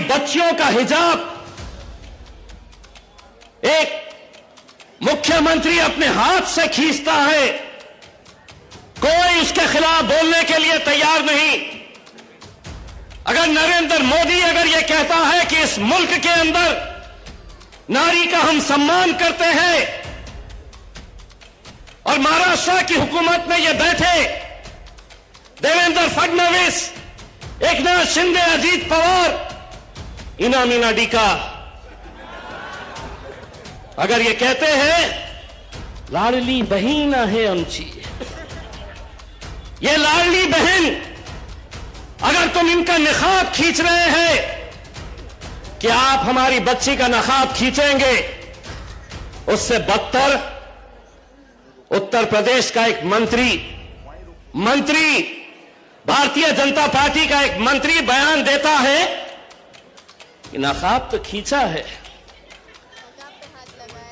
बच्चियों का हिजाब एक मुख्यमंत्री अपने हाथ से खींचता है, कोई इसके खिलाफ बोलने के लिए तैयार नहीं। अगर नरेंद्र मोदी अगर यह कहता है कि इस मुल्क के अंदर नारी का हम सम्मान करते हैं और महाराष्ट्र की हुकूमत में ये बैठे देवेंद्र फडणवीस, एकनाथ शिंदे, अजीत पवार, इना मीना डीका अगर ये कहते हैं लाडली बहीण है आमची, ये लाडली बहन, अगर तुम इनका निकाब खींच रहे हैं कि आप हमारी बच्ची का नकाब खींचेंगे, उससे बदतर उत्तर प्रदेश का एक मंत्री भारतीय जनता पार्टी का एक मंत्री बयान देता है कि नकाब तो खींचा है,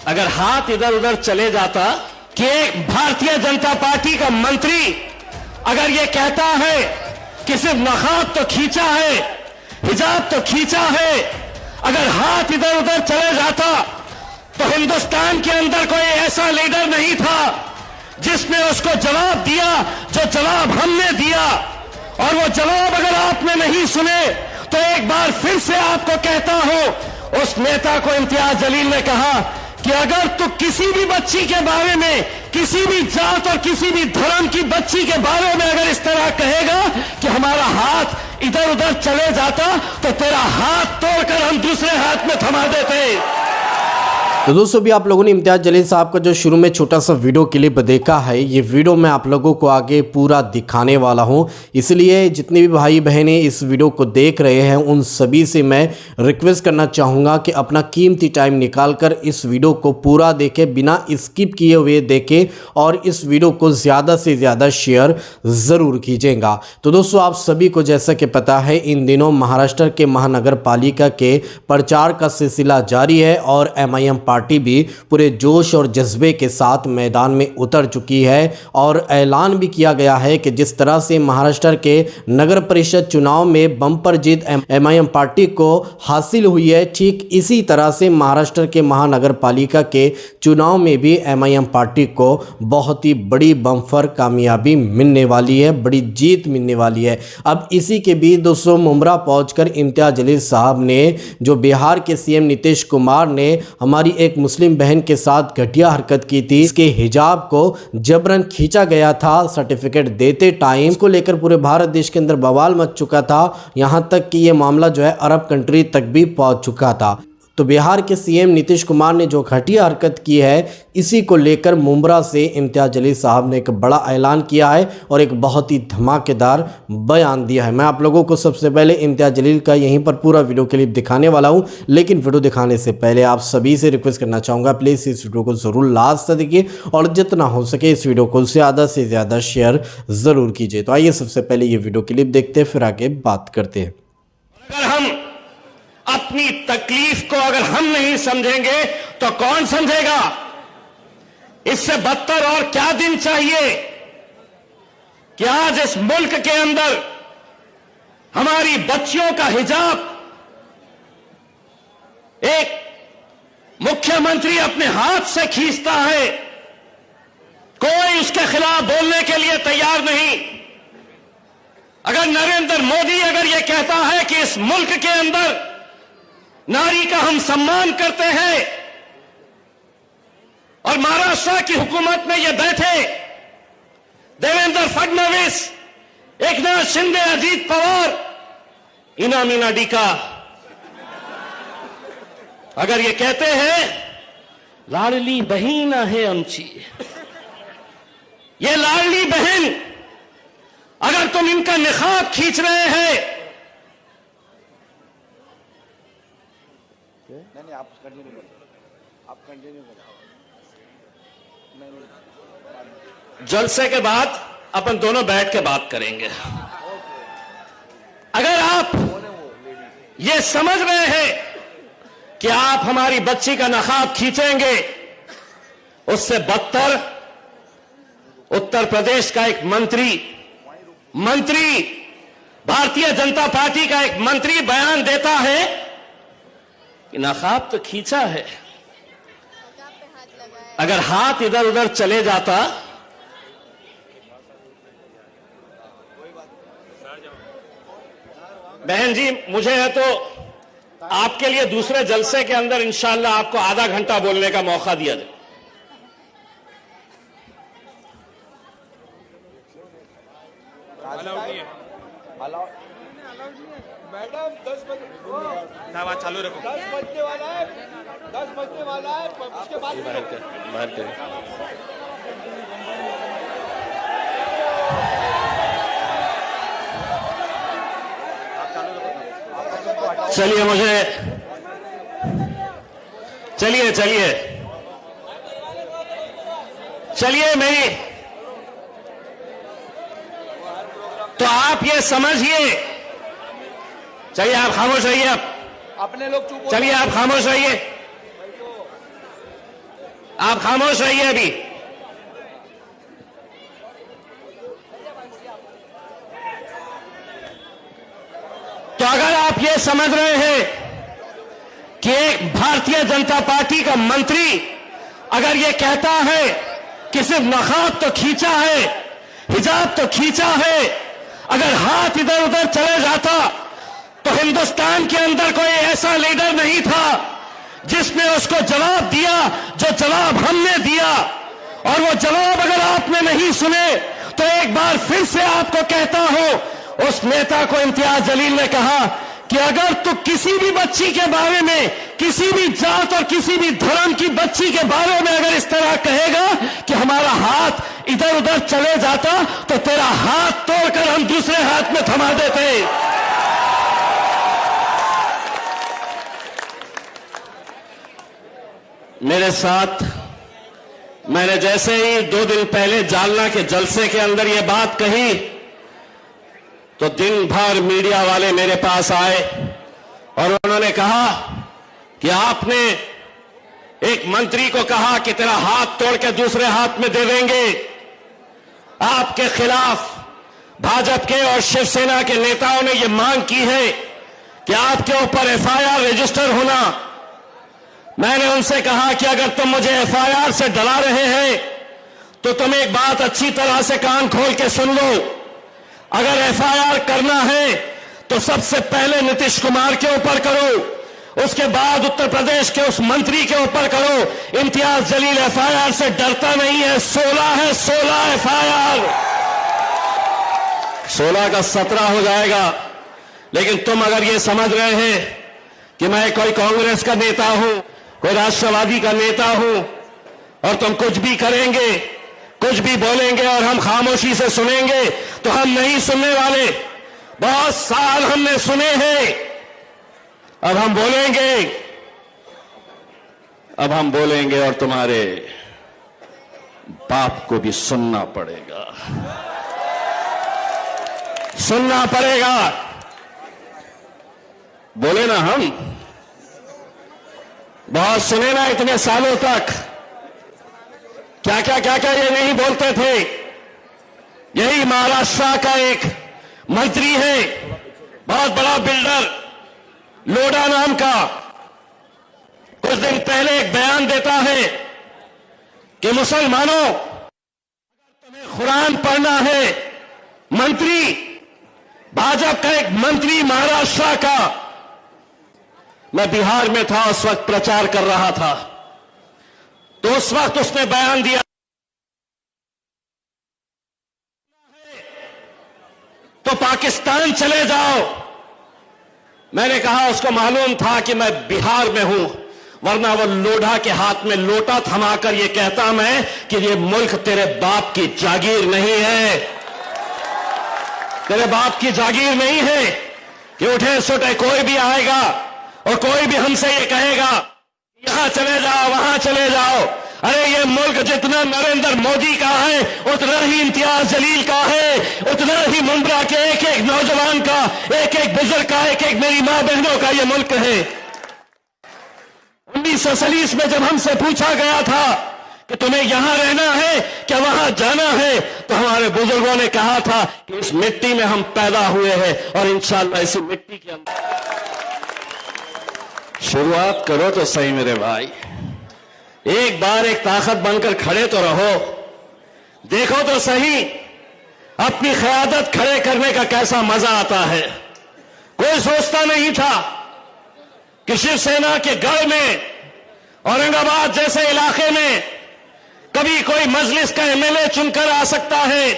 अगर हाथ इधर उधर चले जाता कि एक भारतीय जनता पार्टी का मंत्री अगर यह कहता है कि सिर्फ नकाब तो खींचा है, हिजाब तो खींचा है, अगर हाथ इधर उधर चले जाता तो हिंदुस्तान के अंदर कोई ऐसा लीडर नहीं था जिसने उसको जवाब दिया जो जवाब हमने दिया। और वो जवाब अगर आपने नहीं सुने तो एक बार फिर से आपको कहता हूं, उस नेता को इम्तियाज जलील ने कहा कि अगर तू किसी भी बच्ची के बारे में, किसी भी जात और किसी भी धर्म की बच्ची के बारे में अगर इस तरह कहेगा कि हमारा हाथ इधर उधर चले जाता तो तेरा हाथ तोड़कर हम दूसरे हाथ में थमा देते। तो दोस्तों भी आप लोगों ने इम्तियाज जलील साहब का जो शुरू में छोटा सा वीडियो क्लिप देखा है, ये वीडियो मैं आप लोगों को आगे पूरा दिखाने वाला हूं, इसलिए जितने भी भाई बहनें इस वीडियो को देख रहे हैं उन सभी से मैं रिक्वेस्ट करना चाहूँगा कि अपना कीमती टाइम निकाल कर इस वीडियो को पूरा देखें, बिना स्किप किए हुए देखें और इस वीडियो को ज़्यादा से ज़्यादा शेयर ज़रूर कीजिएगा। तो दोस्तों आप सभी को जैसा कि पता है, इन दिनों महाराष्ट्र के महानगर पालिका के प्रचार का सिलसिला जारी है और MIM पार्टी भी पूरे जोश और जज्बे के साथ मैदान में उतर चुकी है और ऐलान भी किया गया है कि जिस तरह से महाराष्ट्र के नगर परिषद चुनाव में बम्पर जीत MIM पार्टी को हासिल हुई है, ठीक इसी तरह से महाराष्ट्र के महानगर पालिका के चुनाव में भी MIM पार्टी को बहुत ही बड़ी बम्पर कामयाबी मिलने वाली है, बड़ी जीत मिलने वाली है। अब इसी के बीच दोस्तों मुंब्रा पहुंचकर इम्तियाज जलील साहब ने, जो बिहार के CM नीतीश कुमार ने हमारी एक मुस्लिम बहन के साथ घटिया हरकत की थी, इसके हिजाब को जबरन खींचा गया था सर्टिफिकेट देते टाइम, को लेकर पूरे भारत देश के अंदर बवाल मच चुका था, यहां तक कि ये मामला जो है अरब कंट्री तक भी पहुंच चुका था। तो बिहार के CM नीतीश कुमार ने जो घटिया हरकत की है, इसी को लेकर मुंब्रा से इम्तियाज जलील साहब ने एक बड़ा ऐलान किया है और एक बहुत ही धमाकेदार बयान दिया है। मैं आप लोगों को सबसे पहले इम्तियाज जलील का यहीं पर पूरा वीडियो क्लिप दिखाने वाला हूं, लेकिन वीडियो दिखाने से पहले आप सभी से रिक्वेस्ट करना चाहूँगा, प्लीज़ इस वीडियो को ज़रूर लास्ट तक देखिए और जितना हो सके इस वीडियो को ज़्यादा से ज़्यादा शेयर ज़रूर कीजिए। तो आइए सबसे पहले ये वीडियो क्लिप देखते हैं, फिर आगे बात करते हैं। अगर हम अपनी तकलीफ को अगर हम नहीं समझेंगे तो कौन समझेगा? इससे बदतर और क्या दिन चाहिए कि आज इस मुल्क के अंदर हमारी बच्चियों का हिजाब एक मुख्यमंत्री अपने हाथ से खींचता है, कोई इसके खिलाफ बोलने के लिए तैयार नहीं। अगर नरेंद्र मोदी अगर यह कहता है कि इस मुल्क के अंदर नारी का हम सम्मान करते हैं और महाराष्ट्र की हुकूमत में ये बैठे देवेंद्र फडणवीस, एकनाथ शिंदे, अजीत पवार, इना मीना डीका अगर ये कहते हैं लाडली बहीण है आमची, ये लाडली बहन, अगर तुम इनका निकाब खींच रहे हैं, नहीं आप कंटिन्यू करो, आप कंटिन्यू करो। जलसे के बाद अपन दोनों बैठ के बात करेंगे। अगर आप ये समझ रहे हैं कि आप हमारी बच्ची का नकाब खींचेंगे, उससे बदतर उत्तर प्रदेश का एक मंत्री भारतीय जनता पार्टी का एक मंत्री बयान देता है कि नकाब तो खींचा है, अगर हाथ इधर उधर चले जाता। बहन जी, मुझे है तो आपके लिए दूसरे जलसे के अंदर इंशाअल्लाह आपको आधा घंटा बोलने का मौका दिया जाए। मैडम 10 बजे चालू रखो। 10 बजने वाला है, 10 बजने वाला है, उसके बाद बाहर करें। चलिए चलिए मेरी तो आप ये समझिए। चलिए आप खामोश रहिए। आप अपने लोग चुप हो। चलिए आप खामोश रहिए। आप खामोश रहिए अभी। तो अगर आप ये समझ रहे हैं कि एक भारतीय जनता पार्टी का मंत्री अगर ये कहता है कि सिर्फ नकाब तो खींचा है, हिजाब तो खींचा है, अगर हाथ इधर उधर चले जाता तो हिंदुस्तान के अंदर कोई ऐसा लीडर नहीं था जिसने उसको जवाब दिया जो जवाब हमने दिया। और वो जवाब अगर आपने नहीं सुने तो एक बार फिर से आपको कहता हूं, उस नेता को इम्तियाज जलील ने कहा कि अगर तू किसी भी बच्ची के बारे में, किसी भी जात और किसी भी धर्म की बच्ची के बारे में अगर इस तरह कहेगा कि हमारा हाथ इधर उधर चले जाता तो तेरा हाथ तोड़कर हम दूसरे हाथ में थमा देते। मेरे साथ मैंने जैसे ही 2 दिन पहले जालना के जलसे के अंदर यह बात कही तो दिन भर मीडिया वाले मेरे पास आए और उन्होंने कहा कि आपने एक मंत्री को कहा कि तेरा हाथ तोड़ के दूसरे हाथ में दे देंगे। आपके खिलाफ भाजपा के और शिवसेना के नेताओं ने यह मांग की है कि आपके ऊपर एफआईआर रजिस्टर होना। मैंने उनसे कहा कि अगर तुम मुझे एफआईआर से डरा रहे हैं तो तुम एक बात अच्छी तरह से कान खोल के सुन लो। अगर एफआईआर करना है तो सबसे पहले नीतीश कुमार के ऊपर करो, उसके बाद उत्तर प्रदेश के उस मंत्री के ऊपर करो। इम्तियाज जलील एफआईआर से डरता नहीं है। 16 एफआईआर, 16 का 17 हो जाएगा। लेकिन तुम अगर ये समझ रहे हैं कि मैं कोई कांग्रेस का नेता हूं, कोई राष्ट्रवादी का नेता हूं और तुम कुछ भी करेंगे, कुछ भी बोलेंगे और हम खामोशी से सुनेंगे, तो हम नहीं सुनने वाले। बहुत साल हमने सुने हैं, अब हम बोलेंगे और तुम्हारे बाप को भी सुनना पड़ेगा, सुनना पड़ेगा। बोले ना, हम बहुत सुने ना इतने सालों तक, क्या क्या ये नहीं बोलते थे। यही महाराष्ट्र का एक मंत्री है, बहुत बड़ा बिल्डर, लोढ़ा नाम का, कुछ दिन पहले एक बयान देता है कि मुसलमानों अगर तुम्हें कुरान पढ़ना है, मंत्री, भाजपा का एक मंत्री महाराष्ट्र का, मैं बिहार में था उस वक्त प्रचार कर रहा था, तो उस वक्त उसने बयान दिया तो पाकिस्तान चले जाओ। मैंने कहा उसको मालूम था कि मैं बिहार में हूं, वरना वो लोढ़ा के हाथ में लोटा थमाकर ये कहता मैं कि ये मुल्क तेरे बाप की जागीर नहीं है, तेरे बाप की जागीर नहीं है कि उठे सुटे कोई भी आएगा और कोई भी हमसे ये कहेगा यहां चले जाओ, वहां चले जाओ। अरे ये मुल्क जितना नरेंद्र मोदी का है उतना ही इम्तियाज जलील का है, उतना ही मुंब्रा के एक एक नौजवान का, एक एक बुजुर्ग का, एक एक मेरी मां बहनों का ये मुल्क है। 1940 में जब हमसे पूछा गया था कि तुम्हें यहां रहना है क्या वहां जाना है, तो हमारे बुजुर्गों ने कहा था कि इस मिट्टी में हम पैदा हुए हैं और इंशाअल्लाह इसी मिट्टी के अंदर शुरुआत करो तो सही मेरे भाई, एक बार एक ताकत बनकर खड़े तो रहो, देखो तो सही अपनी क़यादत खड़े करने का कैसा मजा आता है। कोई सोचता नहीं था कि शिवसेना के गढ़ में, औरंगाबाद जैसे इलाके में कभी कोई मजलिस का एमएलए चुनकर आ सकता है,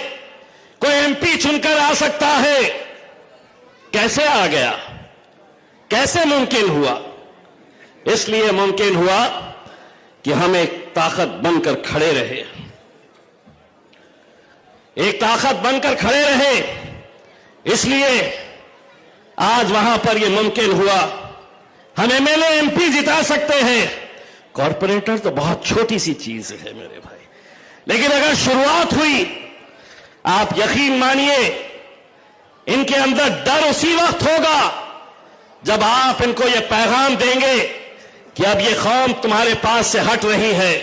कोई एमपी चुनकर आ सकता है। कैसे आ गया, कैसे मुमकिन हुआ? इसलिए मुमकिन हुआ कि हम एक ताकत बनकर खड़े रहे, एक ताकत बनकर खड़े रहे, इसलिए आज वहां पर यह मुमकिन हुआ। हम एमएलए एमपी जिता सकते हैं, कॉरपोरेटर तो बहुत छोटी सी चीज है मेरे भाई, लेकिन अगर शुरुआत हुई, आप यकीन मानिए इनके अंदर डर उसी वक्त होगा जब आप इनको यह पैगाम देंगे कि अब यह कौम तुम्हारे पास से हट रही है।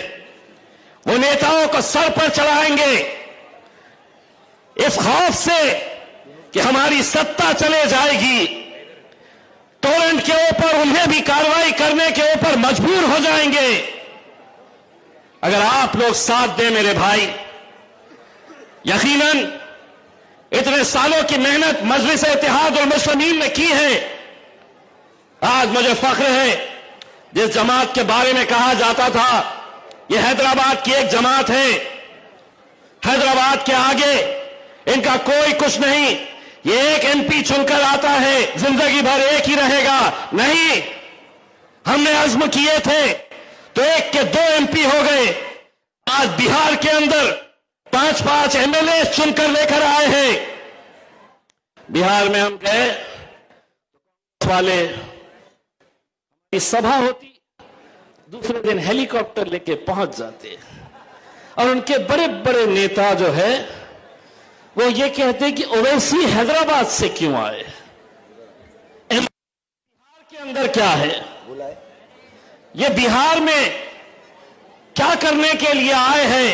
वो नेताओं को सर पर चढ़ाएंगे इस खौफ से कि हमारी सत्ता चले जाएगी, टोरेंट के ऊपर उन्हें भी कार्रवाई करने के ऊपर मजबूर हो जाएंगे। अगर आप लोग साथ दें मेरे भाई, यकीनन इतने सालों की मेहनत मजलिस इत्तेहाद और मुस्लिमीन ने की है। आज मुझे फख्र है, जिस जमात के बारे में कहा जाता था यह हैदराबाद की एक जमात है, हैदराबाद के आगे इनका कोई कुछ नहीं, ये एक एमपी चुनकर आता है, जिंदगी भर एक ही रहेगा। नहीं, हमने अज़्म किए थे तो एक के 2 एमपी हो गए। आज बिहार के अंदर 5-5 एमएलए चुनकर लेकर आए हैं। बिहार में हम गए, वाले सभा होती, दूसरे दिन हेलीकॉप्टर लेके पहुंच जाते और उनके बड़े बड़े नेता जो है वो ये कहते कि ओवैसी हैदराबाद से क्यों आए, बिहार के अंदर क्या है, ये बिहार में क्या करने के लिए आए हैं।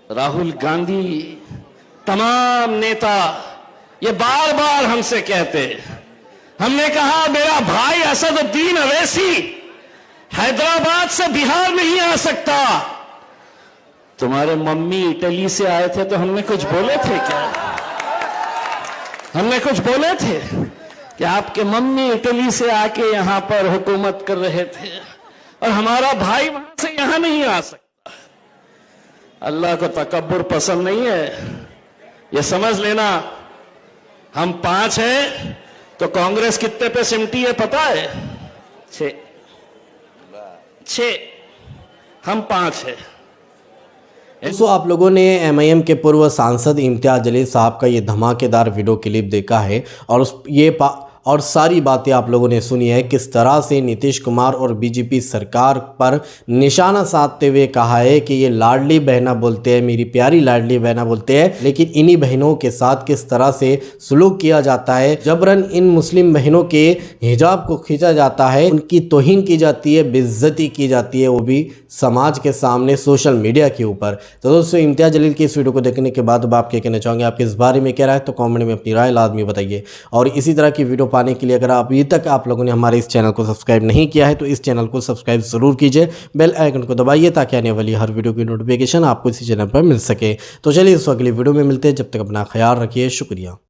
राहुल गांधी, तमाम नेता ये बार बार हमसे कहते, हमने कहा मेरा भाई असदुद्दीन अवैसी हैदराबाद से बिहार नहीं आ सकता। तुम्हारे मम्मी इटली से आए थे तो हमने कुछ बोले थे क्या? हमने कुछ बोले थे कि आपके मम्मी इटली से आके यहां पर हुकूमत कर रहे थे और हमारा भाई वहां से यहां नहीं आ सकता? अल्लाह को तकब्बुर पसंद नहीं है, ये समझ लेना। हम 5 हैं तो कांग्रेस कितने पे सिमटी है पता है? 6। हम 5 हैं। दोस्तों, आप लोगों ने एमआईएम के पूर्व सांसद इम्तियाज जलील साहब का ये धमाकेदार वीडियो क्लिप देखा है और सारी बातें आप लोगों ने सुनी है। किस तरह से नीतीश कुमार और बीजेपी सरकार पर निशाना साधते हुए कहा है कि ये लाडली बहना बोलते हैं, मेरी प्यारी लाडली बहना बोलते हैं, लेकिन इन्हीं बहनों के साथ किस तरह से सुलूक किया जाता है, जबरन इन मुस्लिम बहनों के हिजाब को खींचा जाता है, उनकी तौहीन की जाती है, बेइज्जती की जाती है, वो भी समाज के सामने सोशल मीडिया के ऊपर। तो दोस्तों, इम्तियाज जलील की इस वीडियो को देखने के बाद आप क्या कहना चाहोगे, आपके इस बारे में क्या राय है, तो कॉमेंट में अपनी राय लाजमी बताइए। और इसी तरह की वीडियो पाने के लिए अगर अभी तक आप लोगों ने हमारे इस चैनल को सब्सक्राइब नहीं किया है तो इस चैनल को सब्सक्राइब जरूर कीजिए, बेल आइकन को दबाइए ताकि आने वाली हर वीडियो की नोटिफिकेशन आपको इसी चैनल पर मिल सके। तो चलिए इस अगली वीडियो में मिलते हैं, जब तक अपना ख्याल रखिए, शुक्रिया।